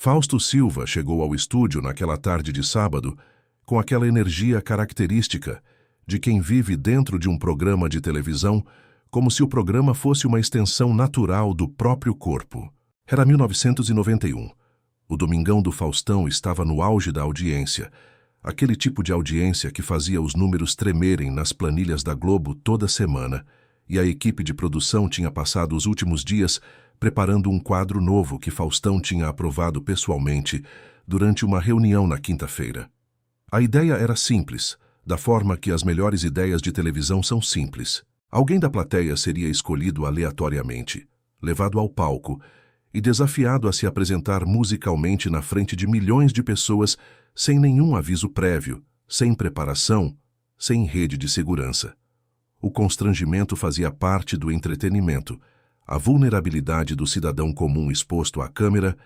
Fausto Silva chegou ao estúdio naquela tarde de sábado com aquela energia característica de quem vive dentro de um programa de televisão como se o programa fosse uma extensão natural do próprio corpo. Era 1991. O Domingão do Faustão estava no auge da audiência, aquele tipo de audiência que fazia os números tremerem nas planilhas da Globo toda semana, e a equipe de produção tinha passado os últimos dias preparando um quadro novo que Faustão tinha aprovado pessoalmente durante uma reunião na quinta-feira. A ideia era simples, da forma que as melhores ideias de televisão são simples. Alguém da plateia seria escolhido aleatoriamente, levado ao palco e desafiado a se apresentar musicalmente na frente de milhões de pessoas sem nenhum aviso prévio, sem preparação, sem rede de segurança. O constrangimento fazia parte do entretenimento. A vulnerabilidade do cidadão comum exposto à câmera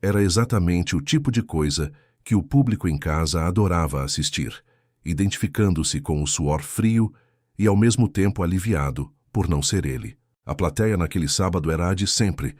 era exatamente o tipo de coisa que o público em casa adorava assistir, identificando-se com o suor frio e ao mesmo tempo aliviado por não ser ele. A plateia naquele sábado era a de sempre.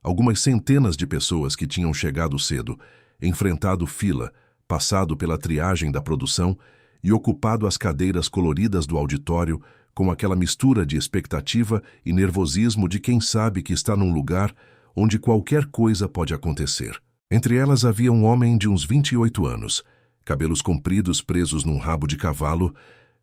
Algumas centenas de pessoas que tinham chegado cedo, enfrentado fila, passado pela triagem da produção e ocupado as cadeiras coloridas do auditório com aquela mistura de expectativa e nervosismo de quem sabe que está num lugar onde qualquer coisa pode acontecer. Entre elas havia um homem de uns 28 anos, cabelos compridos presos num rabo de cavalo,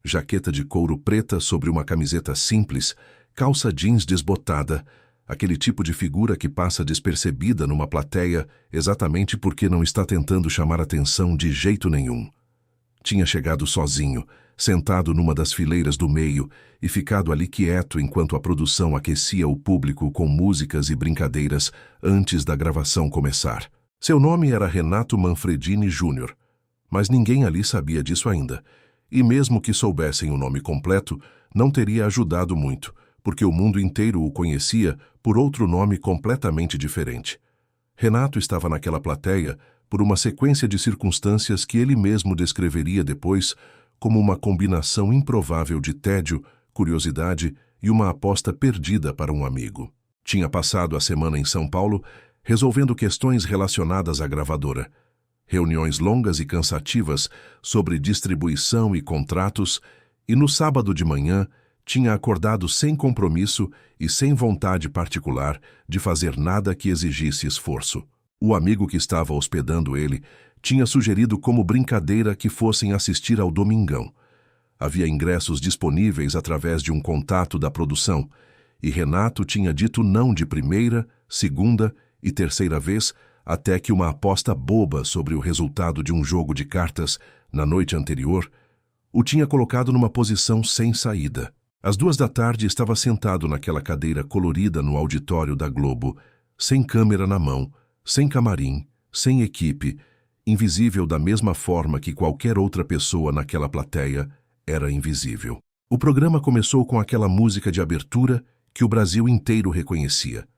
jaqueta de couro preta sobre uma camiseta simples, calça jeans desbotada, aquele tipo de figura que passa despercebida numa plateia exatamente porque não está tentando chamar atenção de jeito nenhum. Tinha chegado sozinho, sentado numa das fileiras do meio e ficado ali quieto enquanto a produção aquecia o público com músicas e brincadeiras antes da gravação começar. Seu nome era Renato Manfredini Júnior, mas ninguém ali sabia disso ainda, e mesmo que soubessem o nome completo, não teria ajudado muito, porque o mundo inteiro o conhecia por outro nome completamente diferente. Renato estava naquela plateia por uma sequência de circunstâncias que ele mesmo descreveria depois como uma combinação improvável de tédio, curiosidade e uma aposta perdida para um amigo. Tinha passado a semana em São Paulo resolvendo questões relacionadas à gravadora. Reuniões longas e cansativas sobre distribuição e contratos, e no sábado de manhã tinha acordado sem compromisso e sem vontade particular de fazer nada que exigisse esforço. O amigo que estava hospedando ele tinha sugerido como brincadeira que fossem assistir ao Domingão. Havia ingressos disponíveis através de um contato da produção, e Renato tinha dito não de primeira, segunda e terceira vez até que uma aposta boba sobre o resultado de um jogo de cartas na noite anterior o tinha colocado numa posição sem saída. Às 14h estava sentado naquela cadeira colorida no auditório da Globo, sem câmera na mão, sem camarim, sem equipe, invisível da mesma forma que qualquer outra pessoa naquela plateia era invisível. O programa começou com aquela música de abertura que o Brasil inteiro reconhecia.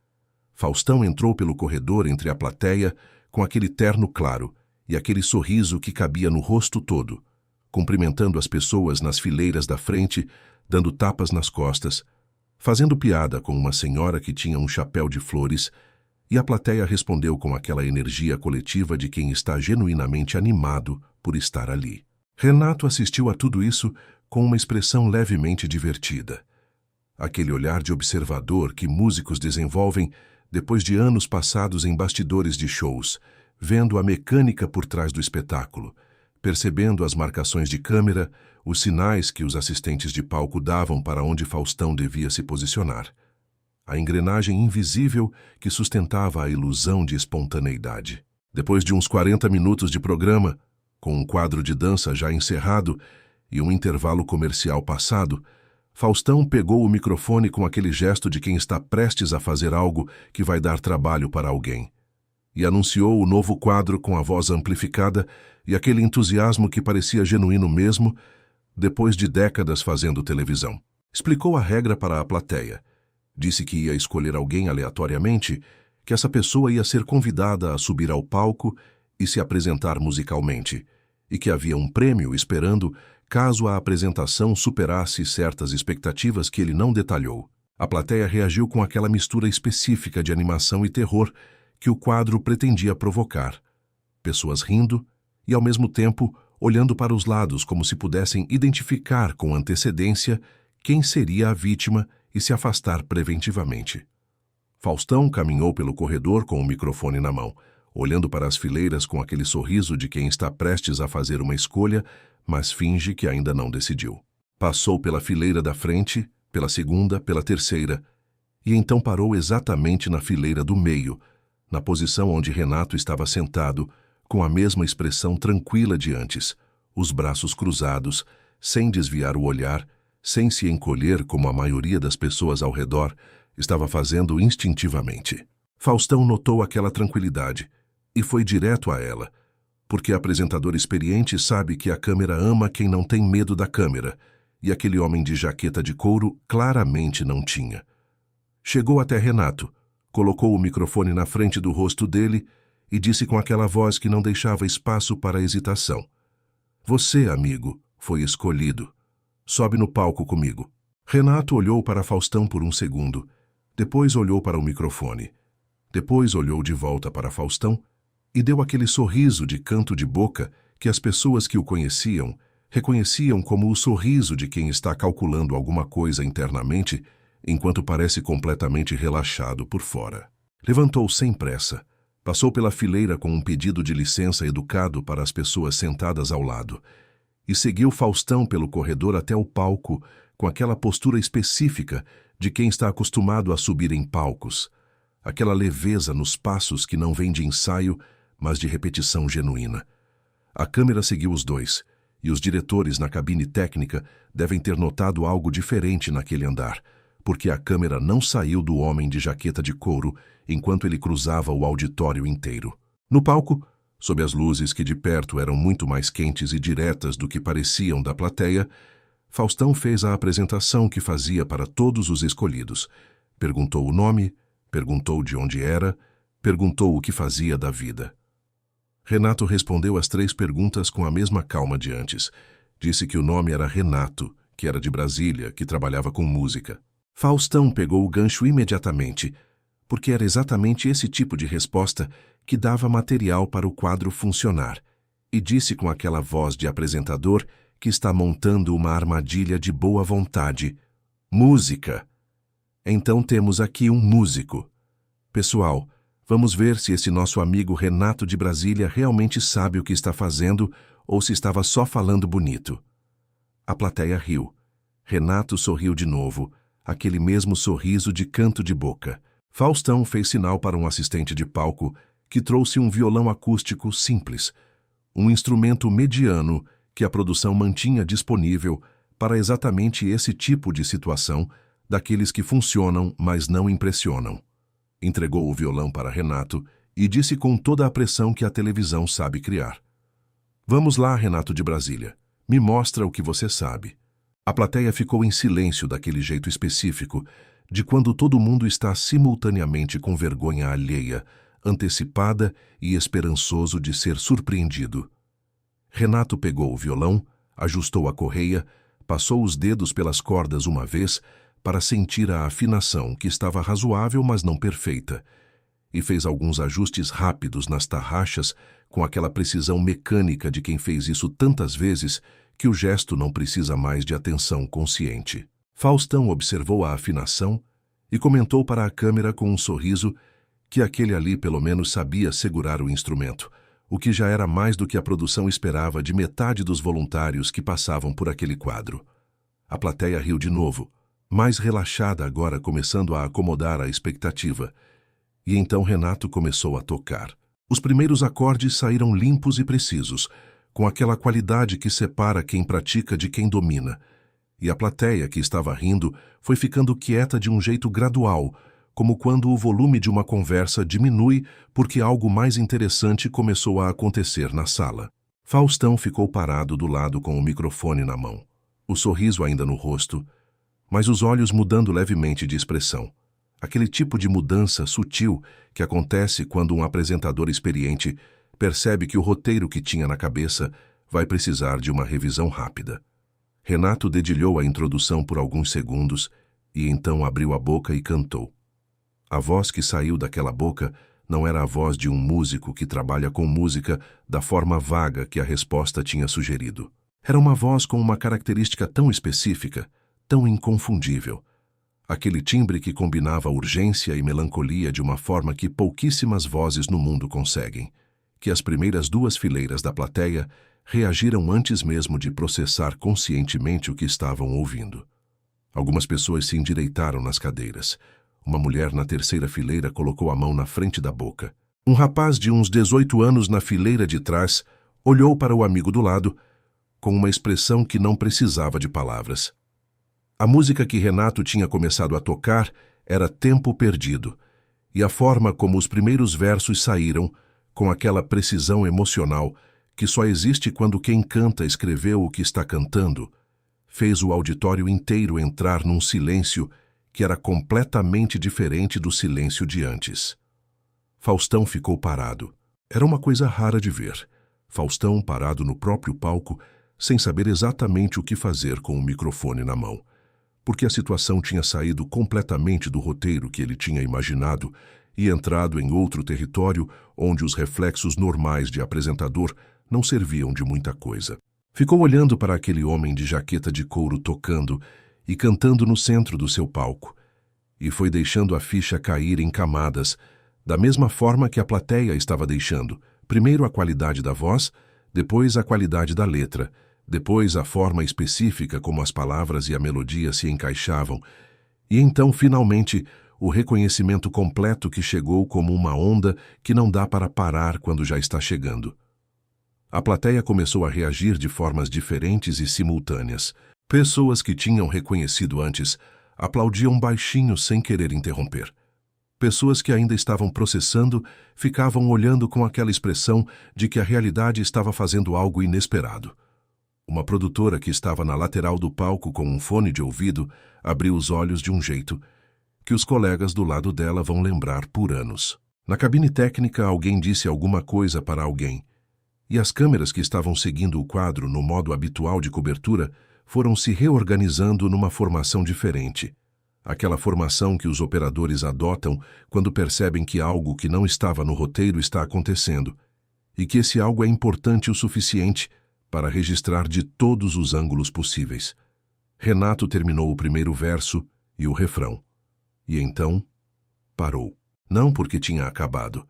Faustão entrou pelo corredor entre a plateia com aquele terno claro e aquele sorriso que cabia no rosto todo, cumprimentando as pessoas nas fileiras da frente, dando tapas nas costas, fazendo piada com uma senhora que tinha um chapéu de flores, e a plateia respondeu com aquela energia coletiva de quem está genuinamente animado por estar ali. Renato assistiu a tudo isso com uma expressão levemente divertida. Aquele olhar de observador que músicos desenvolvem depois de anos passados em bastidores de shows, vendo a mecânica por trás do espetáculo, percebendo as marcações de câmera, os sinais que os assistentes de palco davam para onde Faustão devia se posicionar. A engrenagem invisível que sustentava a ilusão de espontaneidade. Depois de uns 40 minutos de programa, com um quadro de dança já encerrado e um intervalo comercial passado, Faustão pegou o microfone com aquele gesto de quem está prestes a fazer algo que vai dar trabalho para alguém, e anunciou o novo quadro com a voz amplificada e aquele entusiasmo que parecia genuíno mesmo, depois de décadas fazendo televisão. Explicou a regra para a plateia. Disse que ia escolher alguém aleatoriamente, que essa pessoa ia ser convidada a subir ao palco e se apresentar musicalmente, e que havia um prêmio esperando caso a apresentação superasse certas expectativas que ele não detalhou. A plateia reagiu com aquela mistura específica de animação e terror que o quadro pretendia provocar. Pessoas rindo e, ao mesmo tempo, olhando para os lados como se pudessem identificar com antecedência quem seria a vítima e se afastar preventivamente. Faustão caminhou pelo corredor com o microfone na mão, olhando para as fileiras com aquele sorriso de quem está prestes a fazer uma escolha, mas finge que ainda não decidiu. Passou pela fileira da frente, pela segunda, pela terceira, e então parou exatamente na fileira do meio, na posição onde Renato estava sentado, com a mesma expressão tranquila de antes, os braços cruzados, sem desviar o olhar, sem se encolher como a maioria das pessoas ao redor estava fazendo instintivamente. Faustão notou aquela tranquilidade e foi direto a ela, porque apresentador experiente sabe que a câmera ama quem não tem medo da câmera, e aquele homem de jaqueta de couro claramente não tinha. Chegou até Renato, colocou o microfone na frente do rosto dele e disse com aquela voz que não deixava espaço para hesitação: "Você, amigo, foi escolhido. Sobe no palco comigo." Renato olhou para Faustão por um segundo, depois olhou para o microfone, depois olhou de volta para Faustão e deu aquele sorriso de canto de boca que as pessoas que o conheciam reconheciam como o sorriso de quem está calculando alguma coisa internamente, enquanto parece completamente relaxado por fora. Levantou sem pressa, passou pela fileira com um pedido de licença educado para as pessoas sentadas ao lado, e seguiu Faustão pelo corredor até o palco com aquela postura específica de quem está acostumado a subir em palcos, aquela leveza nos passos que não vem de ensaio, mas de repetição genuína. A câmera seguiu os dois, e os diretores na cabine técnica devem ter notado algo diferente naquele andar, porque a câmera não saiu do homem de jaqueta de couro enquanto ele cruzava o auditório inteiro. No palco, sob as luzes que de perto eram muito mais quentes e diretas do que pareciam da plateia, Faustão fez a apresentação que fazia para todos os escolhidos. Perguntou o nome, perguntou de onde era, perguntou o que fazia da vida. Renato respondeu as 3 perguntas com a mesma calma de antes. Disse que o nome era Renato, que era de Brasília, que trabalhava com música. Faustão pegou o gancho imediatamente, porque era exatamente esse tipo de resposta que dava material para o quadro funcionar, e disse com aquela voz de apresentador que está montando uma armadilha de boa vontade: "Música! Então temos aqui um músico. Pessoal, vamos ver se esse nosso amigo Renato de Brasília realmente sabe o que está fazendo ou se estava só falando bonito." A plateia riu. Renato sorriu de novo, aquele mesmo sorriso de canto de boca. Faustão fez sinal para um assistente de palco que trouxe um violão acústico simples, um instrumento mediano que a produção mantinha disponível para exatamente esse tipo de situação, daqueles que funcionam, mas não impressionam. Entregou o violão para Renato e disse com toda a pressão que a televisão sabe criar: "Vamos lá, Renato de Brasília, me mostra o que você sabe." A plateia ficou em silêncio daquele jeito específico, de quando todo mundo está simultaneamente com vergonha alheia, antecipada e esperançoso de ser surpreendido. Renato pegou o violão, ajustou a correia, passou os dedos pelas cordas uma vez para sentir a afinação, que estava razoável, mas não perfeita, e fez alguns ajustes rápidos nas tarraxas com aquela precisão mecânica de quem fez isso tantas vezes que o gesto não precisa mais de atenção consciente. Faustão observou a afinação e comentou para a câmera com um sorriso que aquele ali pelo menos sabia segurar o instrumento, o que já era mais do que a produção esperava de metade dos voluntários que passavam por aquele quadro. A plateia riu de novo, mais relaxada agora, começando a acomodar a expectativa. E então Renato começou a tocar. Os primeiros acordes saíram limpos e precisos, com aquela qualidade que separa quem pratica de quem domina. E a plateia, que estava rindo, foi ficando quieta de um jeito gradual, como quando o volume de uma conversa diminui porque algo mais interessante começou a acontecer na sala. Faustão ficou parado do lado com o microfone na mão, o sorriso ainda no rosto, mas os olhos mudando levemente de expressão. Aquele tipo de mudança sutil que acontece quando um apresentador experiente percebe que o roteiro que tinha na cabeça vai precisar de uma revisão rápida. Renato dedilhou a introdução por alguns segundos e então abriu a boca e cantou. A voz que saiu daquela boca Não era a voz de um músico que trabalha com música da forma vaga que a resposta tinha sugerido. Era uma voz com uma característica tão específica, tão inconfundível. Aquele timbre que combinava urgência e melancolia de uma forma que pouquíssimas vozes no mundo conseguem, que as primeiras duas fileiras da plateia reagiram antes mesmo de processar conscientemente o que estavam ouvindo. Algumas pessoas se endireitaram nas cadeiras. Uma mulher na terceira fileira colocou a mão na frente da boca. Um rapaz de uns 18 anos na fileira de trás olhou para o amigo do lado com uma expressão que não precisava de palavras. A música que Renato tinha começado a tocar era Tempo Perdido, e a forma como os primeiros versos saíram, com aquela precisão emocional que só existe quando quem canta escreveu o que está cantando, fez o auditório inteiro entrar num silêncio que era completamente diferente do silêncio de antes. Faustão ficou parado. Era uma coisa rara de ver. Faustão parado no próprio palco, sem saber exatamente o que fazer com o microfone na mão, porque a situação tinha saído completamente do roteiro que ele tinha imaginado e entrado em outro território onde os reflexos normais de apresentador não serviam de muita coisa. Ficou olhando para aquele homem de jaqueta de couro tocando e cantando no centro do seu palco, e foi deixando a ficha cair em camadas, da mesma forma que a plateia estava deixando, primeiro a qualidade da voz, depois a qualidade da letra, depois a forma específica como as palavras e a melodia se encaixavam, e então, finalmente, o reconhecimento completo que chegou como uma onda que não dá para parar quando já está chegando. A plateia começou a reagir de formas diferentes e simultâneas. Pessoas que tinham reconhecido antes aplaudiam baixinho sem querer interromper. Pessoas que ainda estavam processando ficavam olhando com aquela expressão de que a realidade estava fazendo algo inesperado. Uma produtora que estava na lateral do palco com um fone de ouvido abriu os olhos de um jeito que os colegas do lado dela vão lembrar por anos. Na cabine técnica, alguém disse alguma coisa para alguém, e as câmeras que estavam seguindo o quadro no modo habitual de cobertura foram se reorganizando numa formação diferente. Aquela formação que os operadores adotam quando percebem que algo que não estava no roteiro está acontecendo, e que esse algo é importante o suficiente para registrar de todos os ângulos possíveis. Renato terminou o primeiro verso e o refrão. E então, parou. Não porque tinha acabado,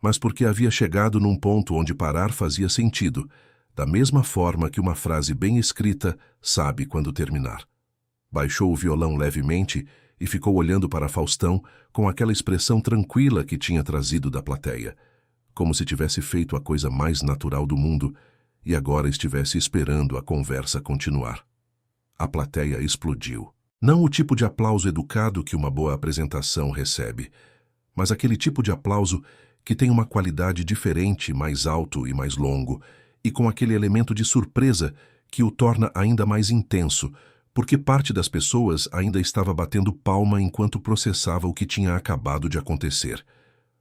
mas porque havia chegado num ponto onde parar fazia sentido, da mesma forma que uma frase bem escrita sabe quando terminar. Baixou o violão levemente e ficou olhando para Faustão com aquela expressão tranquila que tinha trazido da plateia, como se tivesse feito a coisa mais natural do mundo e agora estivesse esperando a conversa continuar. A plateia explodiu. Não o tipo de aplauso educado que uma boa apresentação recebe, mas aquele tipo de aplauso que tem uma qualidade diferente, mais alto e mais longo, e com aquele elemento de surpresa que o torna ainda mais intenso, porque parte das pessoas ainda estava batendo palma enquanto processava o que tinha acabado de acontecer.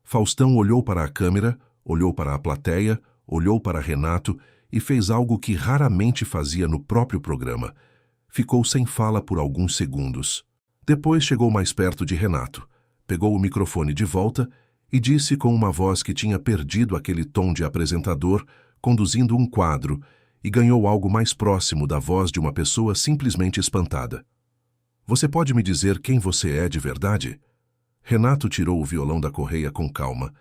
Faustão olhou para a câmera, olhou para a plateia, olhou para Renato e fez algo que raramente fazia no próprio programa. Ficou sem fala por alguns segundos. Depois chegou mais perto de Renato, pegou o microfone de volta e disse com uma voz que tinha perdido aquele tom de apresentador, conduzindo um quadro, e ganhou algo mais próximo da voz de uma pessoa simplesmente espantada. Você pode me dizer quem você é de verdade? Renato tirou o violão da correia com calma,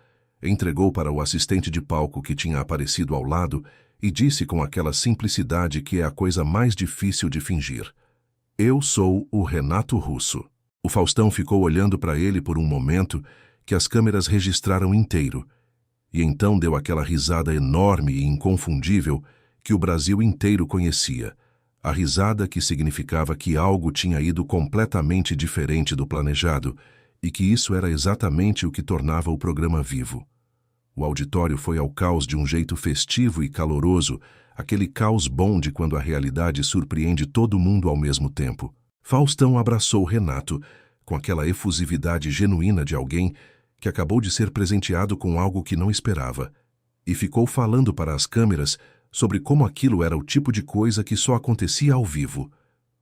entregou para o assistente de palco que tinha aparecido ao lado e disse com aquela simplicidade que é a coisa mais difícil de fingir. Eu sou o Renato Russo. O Faustão ficou olhando para ele por um momento que as câmeras registraram inteiro, e então deu aquela risada enorme e inconfundível que o Brasil inteiro conhecia, a risada que significava que algo tinha ido completamente diferente do planejado e que isso era exatamente o que tornava o programa vivo. O auditório foi ao caos de um jeito festivo e caloroso, aquele caos bom de quando a realidade surpreende todo mundo ao mesmo tempo. Faustão abraçou Renato com aquela efusividade genuína de alguém que acabou de ser presenteado com algo que não esperava, e ficou falando para as câmeras sobre como aquilo era o tipo de coisa que só acontecia ao vivo,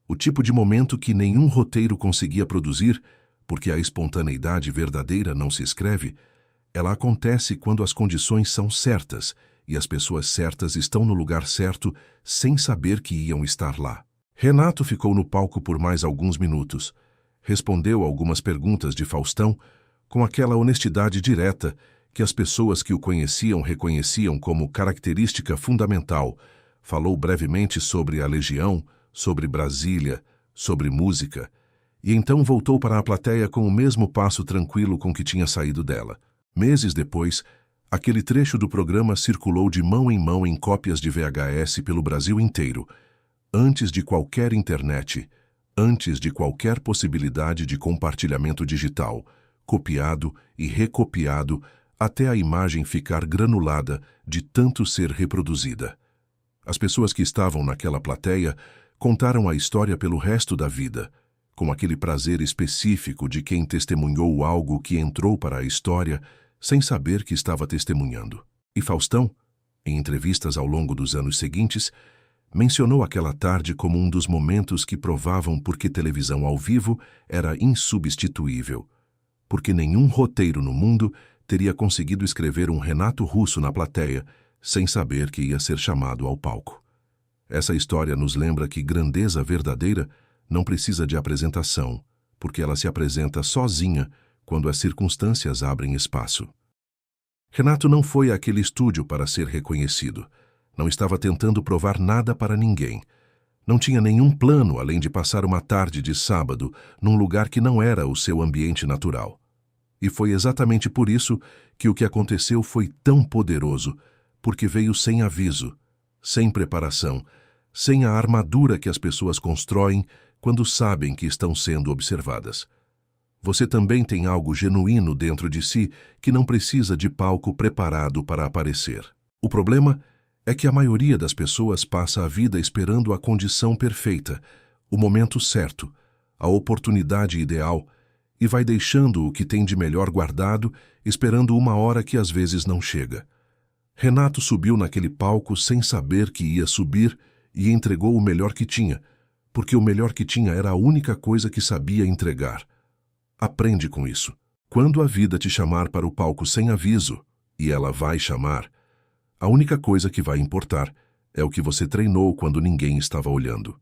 o tipo de momento que nenhum roteiro conseguia produzir, porque a espontaneidade verdadeira não se escreve, Ela acontece quando as condições são certas e as pessoas certas estão no lugar certo sem saber que iam estar lá. Renato ficou no palco por mais alguns minutos. Respondeu algumas perguntas de Faustão com aquela honestidade direta que as pessoas que o conheciam reconheciam como característica fundamental. Falou brevemente sobre a Legião, sobre Brasília, sobre música, e então voltou para a plateia com o mesmo passo tranquilo com que tinha saído dela. Meses depois, aquele trecho do programa circulou de mão em cópias de VHS pelo Brasil inteiro, antes de qualquer internet, antes de qualquer possibilidade de compartilhamento digital, copiado e recopiado até a imagem ficar granulada de tanto ser reproduzida. As pessoas que estavam naquela plateia contaram a história pelo resto da vida, com aquele prazer específico de quem testemunhou algo que entrou para a história sem saber que estava testemunhando. E Faustão, em entrevistas ao longo dos anos seguintes, mencionou aquela tarde como um dos momentos que provavam porque televisão ao vivo era insubstituível, porque nenhum roteiro no mundo teria conseguido escrever um Renato Russo na plateia sem saber que ia ser chamado ao palco. Essa história nos lembra que grandeza verdadeira não precisa de apresentação, porque ela se apresenta sozinha quando as circunstâncias abrem espaço. Renato não foi àquele estúdio para ser reconhecido. Não estava tentando provar nada para ninguém. Não tinha nenhum plano além de passar uma tarde de sábado num lugar que não era o seu ambiente natural. E foi exatamente por isso que o que aconteceu foi tão poderoso, porque veio sem aviso, sem preparação, sem a armadura que as pessoas constroem quando sabem que estão sendo observadas. Você também tem algo genuíno dentro de si que não precisa de palco preparado para aparecer. O problema é que a maioria das pessoas passa a vida esperando a condição perfeita, o momento certo, a oportunidade ideal, e vai deixando o que tem de melhor guardado, esperando uma hora que às vezes não chega. Renato subiu naquele palco sem saber que ia subir e entregou o melhor que tinha, porque o melhor que tinha era a única coisa que sabia entregar. Aprende com isso. Quando a vida te chamar para o palco sem aviso, e ela vai chamar, a única coisa que vai importar é o que você treinou quando ninguém estava olhando.